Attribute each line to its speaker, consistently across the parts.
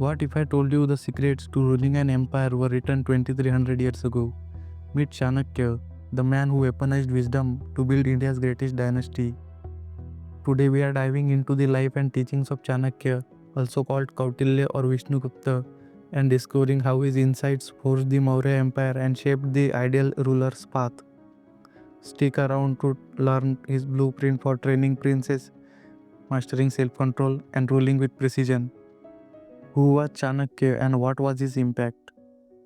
Speaker 1: What if I told you the secrets to ruling an empire were written 2300 years ago? Meet Chanakya, the man who weaponized wisdom to build India's greatest dynasty. Today we are diving into the life and teachings of Chanakya, also called Kautilya or Vishnugupta, and discovering how his insights forged the Maurya Empire and shaped the ideal ruler's path. Stick around to learn his blueprint for training princes, mastering self-control, and ruling with precision. Who was Chanakya and what was his impact?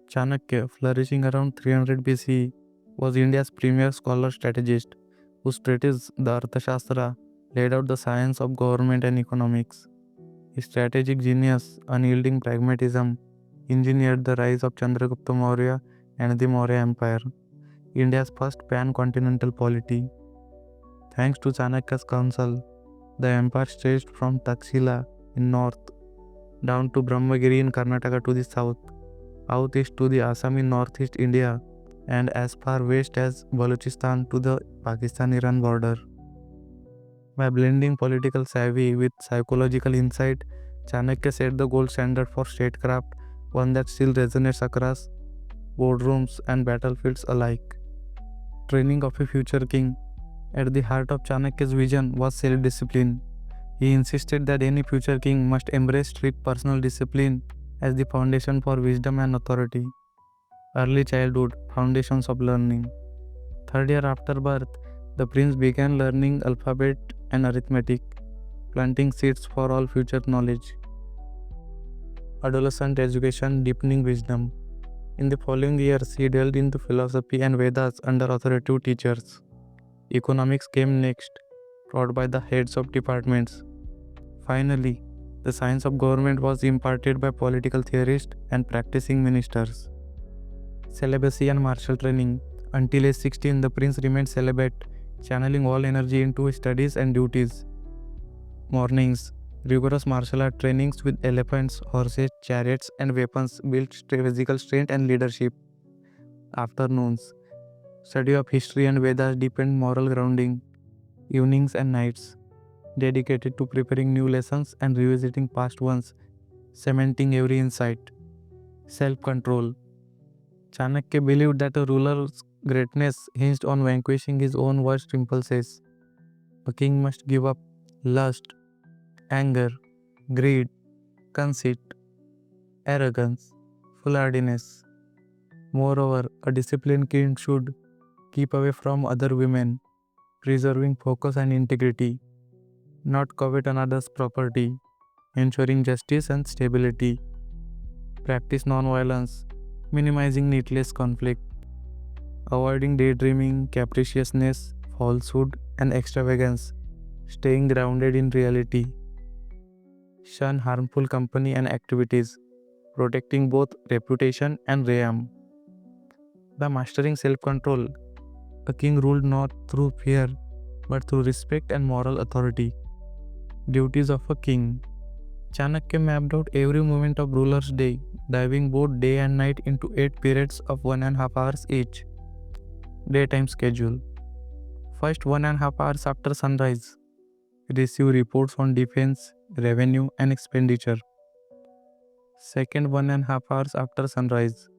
Speaker 1: Chanakya, flourishing around 300 BCE, was India's premier scholar-strategist whose treatise, the Arthashastra, laid out the science of government and economics. His strategic genius, unyielding pragmatism, engineered the rise of Chandragupta Maurya and the Maurya Empire, India's first pan-continental polity. Thanks to Chanakya's counsel, the empire stretched from Takshila in north down to Brahmagiri in Karnataka to the south, southeast to the Assam in northeast India, and as far west as Balochistan to the Pakistan-Iran border. By blending political savvy with psychological insight, Chanakya set the gold standard for statecraft, one that still resonates across boardrooms and battlefields alike. Training of a future king. At the heart of Chanakya's vision was self-discipline. He insisted that any future king must embrace strict personal discipline as the foundation for wisdom and authority. Early childhood, foundations of learning. Third year after birth, the prince began learning alphabet and arithmetic, planting seeds for all future knowledge. Adolescent education, deepening wisdom. In the following years, he delved into philosophy and Vedas under authoritative teachers. Economics came next, taught by the heads of departments. Finally, the science of government was imparted by political theorists and practicing ministers. Celibacy and martial training. Until age 16, the prince remained celibate, channeling all energy into his studies and duties. Mornings. Rigorous martial art trainings with elephants, horses, chariots, and weapons built physical strength and leadership. Afternoons. Study of history and Vedas deepened moral grounding. Evenings and nights, dedicated to preparing new lessons and revisiting past ones, cementing every insight. Self-control. Chanakya believed that a ruler's greatness hinged on vanquishing his own worst impulses. A king must give up lust, anger, greed, conceit, arrogance, foolhardiness. Moreover, a disciplined king should keep away from other women, preserving focus and integrity, not covet another's property, ensuring justice and stability, practice non-violence, minimizing needless conflict, avoiding daydreaming, capriciousness, falsehood, and extravagance, staying grounded in reality, shun harmful company and activities, protecting both reputation and realm. By mastering self-control, a king ruled not through fear, but through respect and moral authority. Duties of a king. Chanakya mapped out every moment of ruler's day, diving both day and night into 8 periods of 1.5 hours each. Daytime schedule. First 1.5 hours after sunrise. Receive reports on defense, revenue, and expenditure. Second 1.5 hours after sunrise.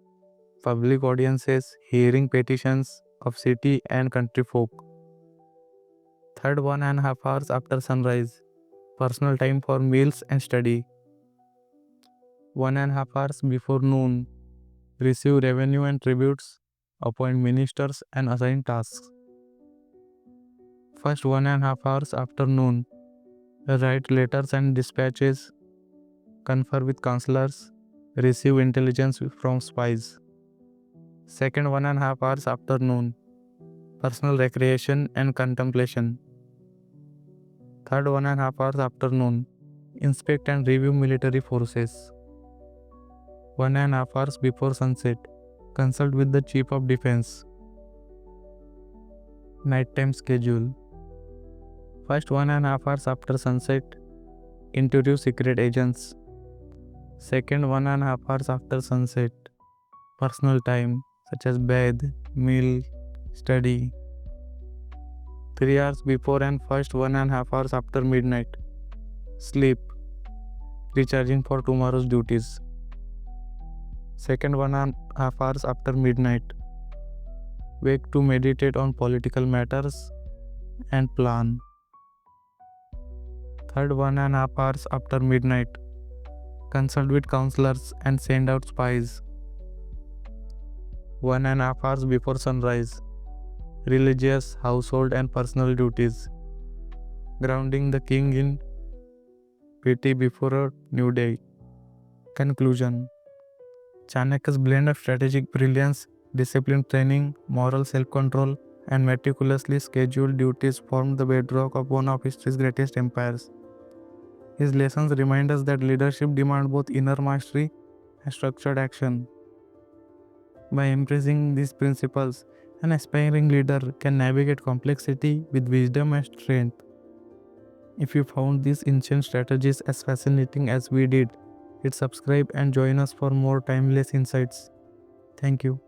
Speaker 1: Public audiences, hearing petitions of city and country folk. Third 1.5 hours after sunrise. Personal time for meals and study. 1.5 hours before noon. Receive revenue and tributes, appoint ministers and assign tasks. First 1.5 hours after noon. Write letters and dispatches, confer with counselors, receive intelligence from spies. Second 1.5 hours after noon. Personal recreation and contemplation. Third 1.5 hours after noon. Inspect and review military forces. 1.5 hours before sunset. Consult with the Chief of Defense. Nighttime schedule. First 1.5 hours after sunset. Interview secret agents. Second 1.5 hours after sunset. Personal time such as bathe, meal, study. 3 hours before and first 1.5 hours after midnight. Sleep. recharging for tomorrow's duties. Second 1.5 hours after midnight. Wake to meditate on political matters and plan. Third 1.5 hours after midnight. Consult with counselors and send out spies. 1.5 hours before sunrise. Religious, household, and personal duties. Grounding the king in pity before a new day. Conclusion. Chanakya's blend of strategic brilliance, disciplined training, moral self-control, and meticulously scheduled duties formed the bedrock of one of history's greatest empires. His lessons remind us that leadership demands both inner mastery and structured action. By embracing these principles, an aspiring leader can navigate complexity with wisdom and strength. If you found these ancient strategies as fascinating as we did, hit subscribe and join us for more timeless insights. Thank you.